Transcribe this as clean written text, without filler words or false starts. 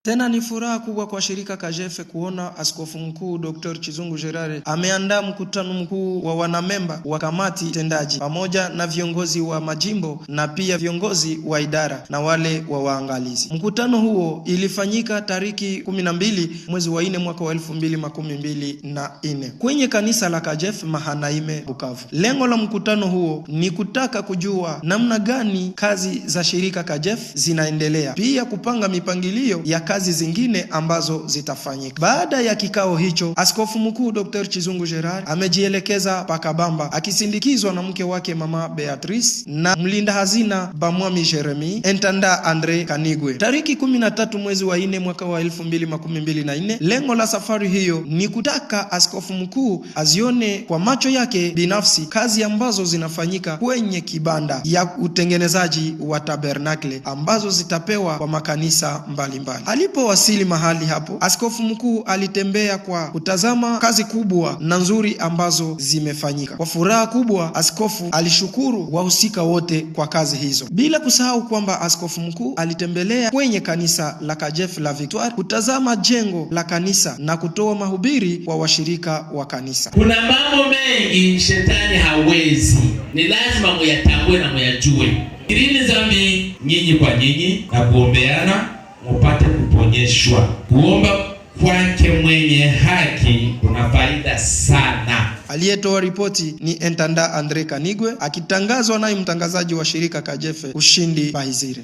Tena ni furaha kubwa kwa shirika Kajefe kuona Askofu Mkuu Dr. Chizungu Gerard ameandaa mkutano mkuu wa wanamemba wa kamati tendaji pamoja na viongozi wa majimbo na pia viongozi wa idara na wale wa waangalizi. Mkutano huo ilifanyika tariki 12 mwezi wa 4 mwaka wa 2024 kwenye kanisa la Kajefe Mahanaime Bukavu. Lengo la mkutano huo ni kutaka kujua namna gani kazi za shirika Kajefe zinaendelea, pia kupanga mipangilio ya kazi zingine ambazo zitafanyika. Baada ya kikao hicho, Askofu Mkuu Dr. Chizungu Gerard amejielekeza Pakabamba akisindikizwa na mke wake Mama Beatrice na mlinda hazina Bamwami Jeremy Entanda Andre Kanigwe. Tariki 13 mwezi wa 4 mwaka wa 2024, lengo la safari hiyo ni kutaka Askofu Mkuu azione kwa macho yake binafsi kazi ambazo zinafanyika kwenye kibanda ya utengenezaji wa tabernakle ambazo zitapewa kwa makanisa mbalimbali. Alipowasili mahali hapo, Askofu Mkuu alitembea kwa kutazama kazi kubwa na nzuri ambazo zimefanyika. Kwa furaha kubwa, askofu alishukuru wahusika wote kwa kazi hizo. Bila kusahau kwamba Askofu Mkuu alitembelea kwenye kanisa la Kajefe la Victoire kutazama jengo la kanisa na kutoa mahubiri kwa washirika wa kanisa. Kuna mambo mengi shetani hawezi, ni lazima muyatambue na muyajue. Kirini zambi nyinyi kwa nyinyi na kuombeana mupate kuponyeshwa. Kuomba kwake mwenye haki kuna faida sana. Aliyetoa ripoti ni Entanda Andre Kanigwe akitangazwa naye mtangazaji wa shirika Kajefe Ushindi Bahizire.